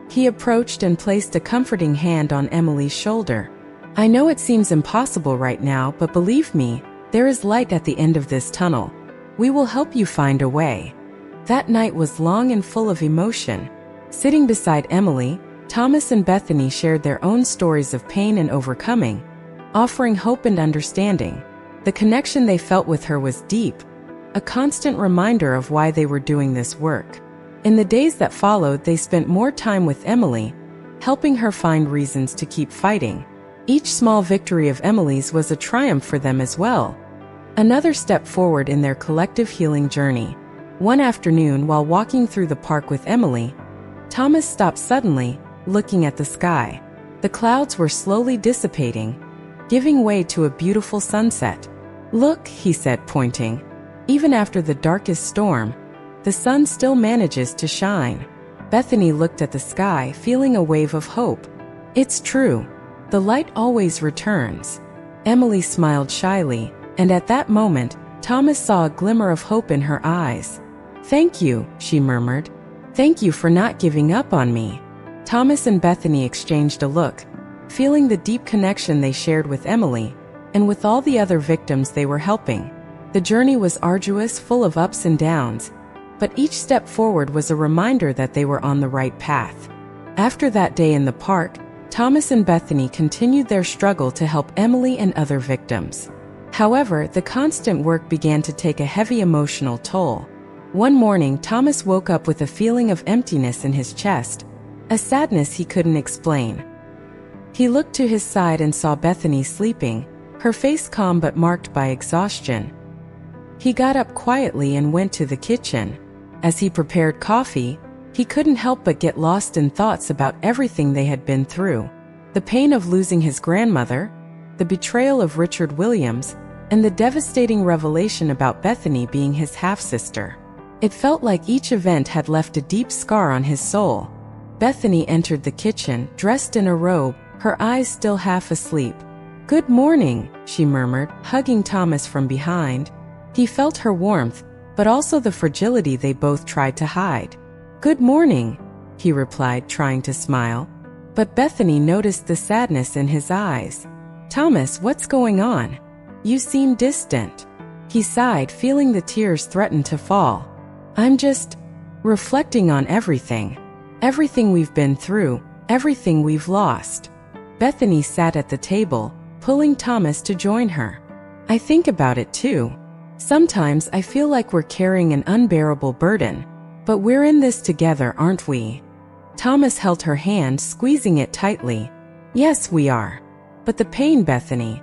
He approached and placed a comforting hand on Emily's shoulder. "I know it seems impossible right now, but believe me, there is light at the end of this tunnel. We will help you find a way." That night was long and full of emotion. Sitting beside Emily, Thomas and Bethany shared their own stories of pain and overcoming, offering hope and understanding. The connection they felt with her was deep, a constant reminder of why they were doing this work. In the days that followed, they spent more time with Emily, helping her find reasons to keep fighting. Each small victory of Emily's was a triumph for them as well, another step forward in their collective healing journey. One afternoon, while walking through the park with Emily, Thomas stopped suddenly, looking at the sky. The clouds were slowly dissipating, giving way to a beautiful sunset. "Look," he said, pointing. "Even after the darkest storm, the sun still manages to shine." Bethany looked at the sky, feeling a wave of hope. "It's true. The light always returns." Emily smiled shyly, and at that moment, Thomas saw a glimmer of hope in her eyes. "Thank you," she murmured. "Thank you for not giving up on me." Thomas and Bethany exchanged a look, feeling the deep connection they shared with Emily, and with all the other victims they were helping. The journey was arduous, full of ups and downs, but each step forward was a reminder that they were on the right path. After that day in the park, Thomas and Bethany continued their struggle to help Emily and other victims. However, the constant work began to take a heavy emotional toll. One morning, Thomas woke up with a feeling of emptiness in his chest, a sadness he couldn't explain. He looked to his side and saw Bethany sleeping, her face calm but marked by exhaustion. He got up quietly and went to the kitchen. As he prepared coffee, he couldn't help but get lost in thoughts about everything they had been through. The pain of losing his grandmother, the betrayal of Richard Williams, and the devastating revelation about Bethany being his half-sister. It felt like each event had left a deep scar on his soul. Bethany entered the kitchen, dressed in a robe, her eyes still half asleep. "Good morning," she murmured, hugging Thomas from behind. He felt her warmth, but also the fragility they both tried to hide. "Good morning," he replied, trying to smile. But Bethany noticed the sadness in his eyes. "Thomas, what's going on? You seem distant." He sighed, feeling the tears threaten to fall. "I'm just reflecting on everything. Everything we've been through, everything we've lost." Bethany sat at the table, pulling Thomas to join her. "I think about it too. Sometimes I feel like we're carrying an unbearable burden, but we're in this together, aren't we?" Thomas held her hand, squeezing it tightly. "Yes, we are. But the pain, Bethany.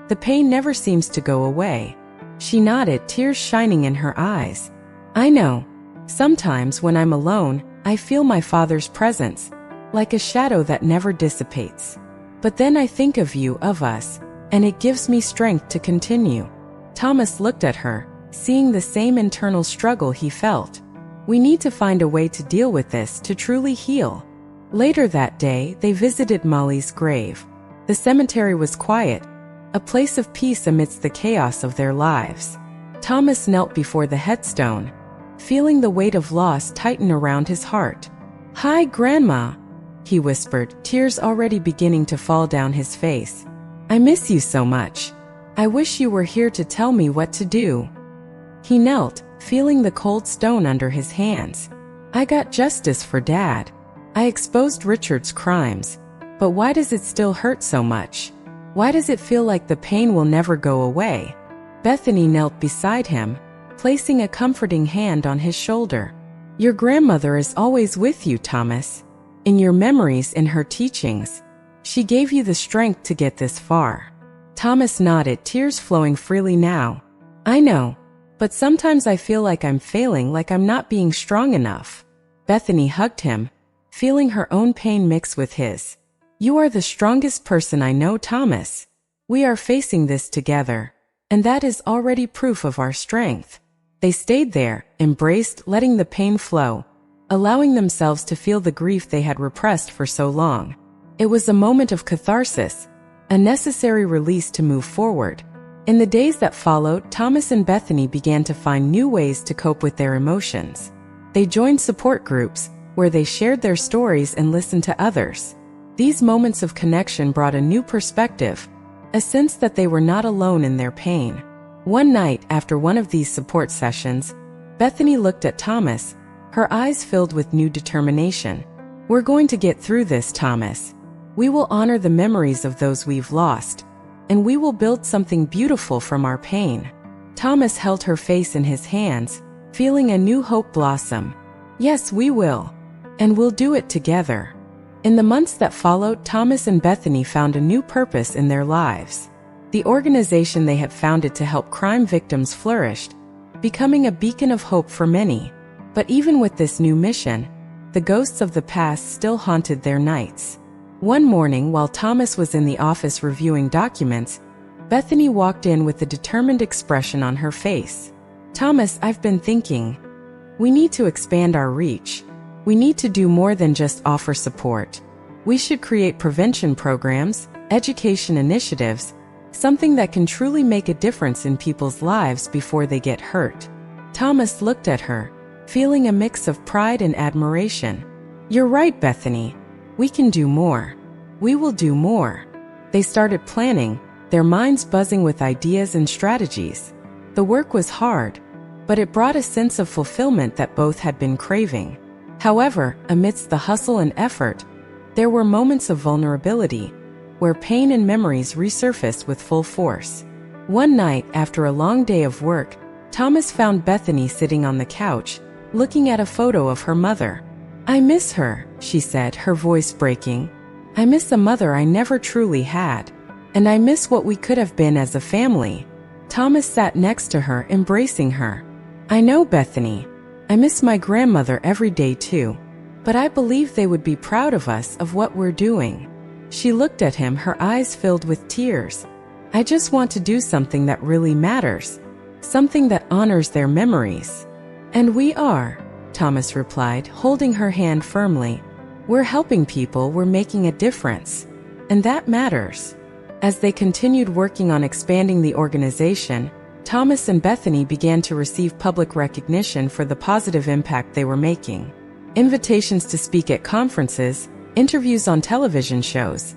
The pain never seems to go away." She nodded, tears shining in her eyes. "I know. Sometimes when I'm alone, I feel my father's presence, like a shadow that never dissipates. But then I think of you, of us, and it gives me strength to continue." Thomas looked at her, seeing the same internal struggle he felt. "We need to find a way to deal with this, to truly heal." Later that day, they visited Molly's grave. The cemetery was quiet, a place of peace amidst the chaos of their lives. Thomas knelt before the headstone, feeling the weight of loss tighten around his heart. "Hi, Grandma," he whispered, tears already beginning to fall down his face. "I miss you so much. I wish you were here to tell me what to do." He knelt, feeling the cold stone under his hands. "I got justice for Dad. I exposed Richard's crimes. But why does it still hurt so much? Why does it feel like the pain will never go away?" Bethany knelt beside him, placing a comforting hand on his shoulder. "Your grandmother is always with you, Thomas. In your memories, in her teachings. She gave you the strength to get this far." Thomas nodded, tears flowing freely now. "I know. But sometimes I feel like I'm failing, like I'm not being strong enough." Bethany hugged him, feeling her own pain mix with his. "You are the strongest person I know, Thomas. We are facing this together, and that is already proof of our strength." They stayed there, embraced, letting the pain flow, allowing themselves to feel the grief they had repressed for so long. It was a moment of catharsis, a necessary release to move forward. In the days that followed, Thomas and Bethany began to find new ways to cope with their emotions. They joined support groups, where they shared their stories and listened to others. These moments of connection brought a new perspective, a sense that they were not alone in their pain. One night, after one of these support sessions, Bethany looked at Thomas, her eyes filled with new determination. "We're going to get through this, Thomas. We will honor the memories of those we've lost, and we will build something beautiful from our pain." Thomas held her face in his hands, feeling a new hope blossom. "Yes, we will. And we'll do it together." In the months that followed, Thomas and Bethany found a new purpose in their lives. The organization they had founded to help crime victims flourished, becoming a beacon of hope for many. But even with this new mission, the ghosts of the past still haunted their nights. One morning, while Thomas was in the office reviewing documents, Bethany walked in with a determined expression on her face. "Thomas, I've been thinking. We need to expand our reach. We need to do more than just offer support. We should create prevention programs, education initiatives, something that can truly make a difference in people's lives before they get hurt." Thomas looked at her, feeling a mix of pride and admiration. "You're right, Bethany. We can do more. We will do more." They started planning, their minds buzzing with ideas and strategies. The work was hard, but it brought a sense of fulfillment that both had been craving. However, amidst the hustle and effort, there were moments of vulnerability, where pain and memories resurfaced with full force. One night, after a long day of work, Thomas found Bethany sitting on the couch, looking at a photo of her mother. "I miss her," she said, her voice breaking. "I miss a mother I never truly had. And I miss what we could have been as a family." Thomas sat next to her, embracing her. "I know, Bethany. I miss my grandmother every day too. But I believe they would be proud of us, of what we're doing." She looked at him, her eyes filled with tears. "I just want to do something that really matters. Something that honors their memories." "And we are," Thomas replied, holding her hand firmly. "We're helping people, we're making a difference. And that matters." As they continued working on expanding the organization, Thomas and Bethany began to receive public recognition for the positive impact they were making. Invitations to speak at conferences, interviews on television shows.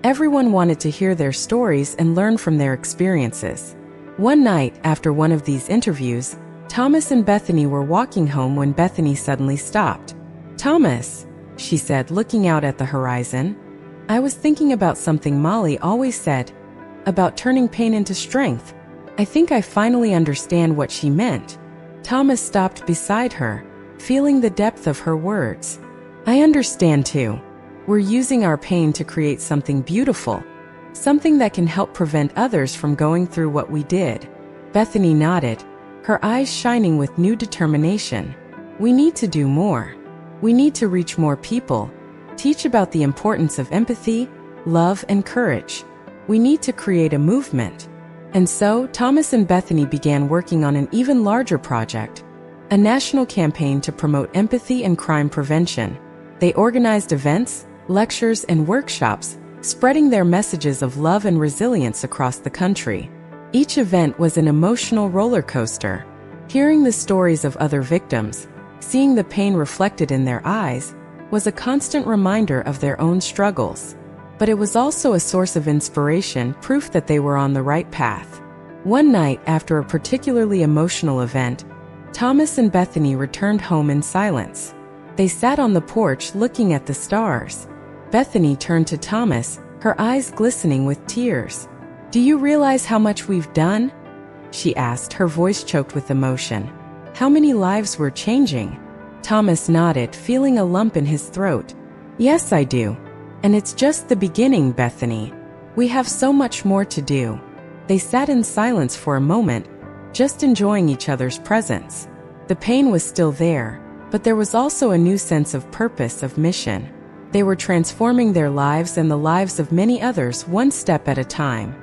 Everyone wanted to hear their stories and learn from their experiences. One night, after one of these interviews, Thomas and Bethany were walking home when Bethany suddenly stopped. "Thomas," she said, looking out at the horizon, "I was thinking about something Molly always said, about turning pain into strength. I think I finally understand what she meant." Thomas stopped beside her, feeling the depth of her words. "I understand too. We're using our pain to create something beautiful, something that can help prevent others from going through what we did." Bethany nodded, her eyes shining with new determination. "We need to do more. We need to reach more people, teach about the importance of empathy, love, and courage. We need to create a movement." And so, Thomas and Bethany began working on an even larger project, a national campaign to promote empathy and crime prevention. They organized events, lectures, and workshops, spreading their messages of love and resilience across the country. Each event was an emotional roller coaster. Hearing the stories of other victims, seeing the pain reflected in their eyes, was a constant reminder of their own struggles. But it was also a source of inspiration, proof that they were on the right path. One night, after a particularly emotional event, Thomas and Bethany returned home in silence. They sat on the porch looking at the stars. Bethany turned to Thomas, her eyes glistening with tears. "Do you realize how much we've done?" she asked, her voice choked with emotion. "How many lives we're changing?" Thomas nodded, feeling a lump in his throat. "Yes, I do. And it's just the beginning, Bethany. We have so much more to do." They sat in silence for a moment, just enjoying each other's presence. The pain was still there, but there was also a new sense of purpose, of mission. They were transforming their lives and the lives of many others, one step at a time.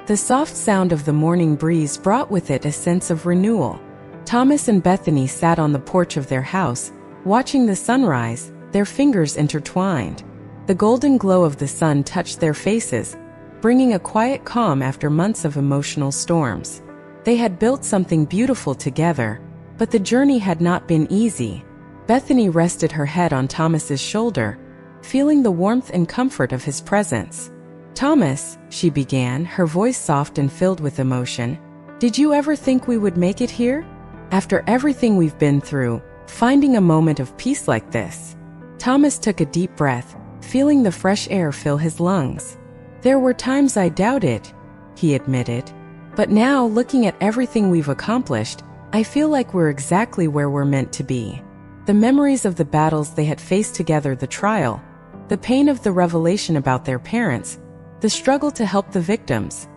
The soft sound of the morning breeze brought with it a sense of renewal. Thomas and Bethany sat on the porch of their house, watching the sunrise, their fingers intertwined. The golden glow of the sun touched their faces, bringing a quiet calm after months of emotional storms. They had built something beautiful together, but the journey had not been easy. Bethany rested her head on Thomas's shoulder, feeling the warmth and comfort of his presence. "Thomas," she began, her voice soft and filled with emotion, "did you ever think we would make it here? After everything we've been through, finding a moment of peace like this?" Thomas took a deep breath, feeling the fresh air fill his lungs. "There were times I doubted," he admitted. "But now, looking at everything we've accomplished, I feel like we're exactly where we're meant to be." The memories of the battles they had faced together, the trial, the pain of the revelation about their parents, the struggle to help the victims,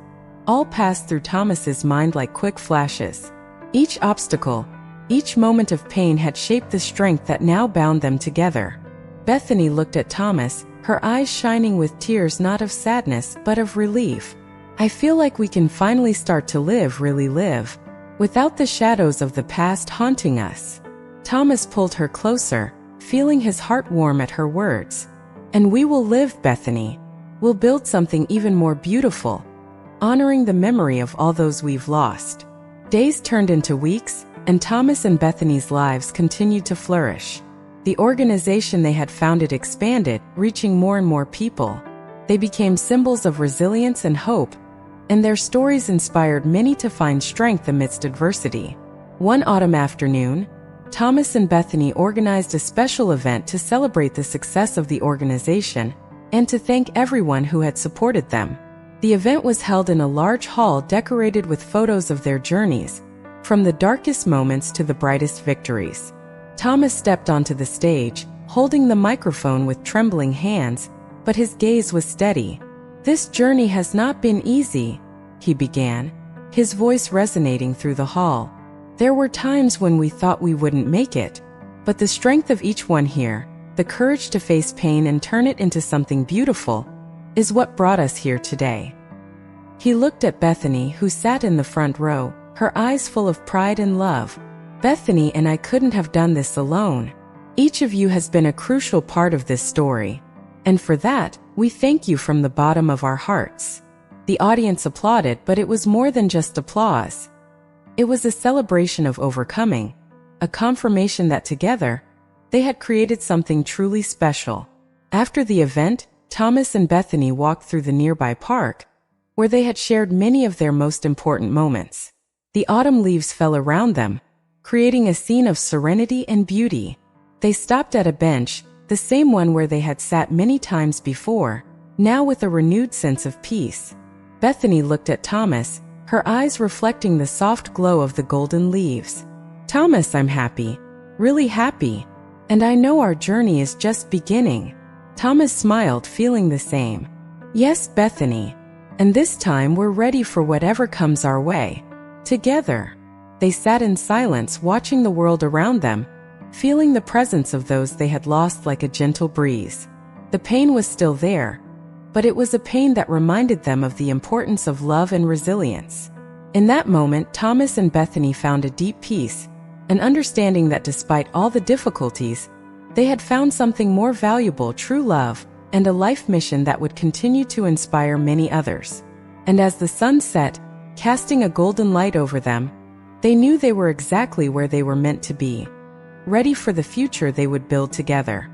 all passed through Thomas's mind like quick flashes. Each obstacle, each moment of pain had shaped the strength that now bound them together. Bethany looked at Thomas, her eyes shining with tears, not of sadness, but of relief. "I feel like we can finally start to live, really live, without the shadows of the past haunting us." Thomas pulled her closer, feeling his heart warm at her words. "And we will live, Bethany. We'll build something even more beautiful, honoring the memory of all those we've lost." Days turned into weeks, and Thomas and Bethany's lives continued to flourish. The organization they had founded expanded, reaching more and more people. They became symbols of resilience and hope, and their stories inspired many to find strength amidst adversity. One autumn afternoon, Thomas and Bethany organized a special event to celebrate the success of the organization and to thank everyone who had supported them. The event was held in a large hall decorated with photos of their journeys, from the darkest moments to the brightest victories. Thomas stepped onto the stage, holding the microphone with trembling hands, but his gaze was steady. "This journey has not been easy," he began, his voice resonating through the hall. "There were times when we thought we wouldn't make it, but the strength of each one here, the courage to face pain and turn it into something beautiful, is what brought us here today." He looked at Bethany, who sat in the front row, her eyes full of pride and love. "Bethany and I couldn't have done this alone. Each of you has been a crucial part of this story, and for that, we thank you from the bottom of our hearts." The audience applauded, but it was more than just applause. It was a celebration of overcoming, a confirmation that together, they had created something truly special. After the event, Thomas and Bethany walked through the nearby park, where they had shared many of their most important moments. The autumn leaves fell around them, creating a scene of serenity and beauty. They stopped at a bench, the same one where they had sat many times before, now with a renewed sense of peace. Bethany looked at Thomas, her eyes reflecting the soft glow of the golden leaves. "Thomas, I'm happy, really happy, and I know our journey is just beginning." Thomas smiled, feeling the same. "Yes, Bethany, and this time we're ready for whatever comes our way." Together, they sat in silence, watching the world around them, feeling the presence of those they had lost like a gentle breeze. The pain was still there, but it was a pain that reminded them of the importance of love and resilience. In that moment, Thomas and Bethany found a deep peace, an understanding that despite all the difficulties, they had found something more valuable: true love, and a life mission that would continue to inspire many others. And as the sun set, casting a golden light over them, they knew they were exactly where they were meant to be, ready for the future they would build together.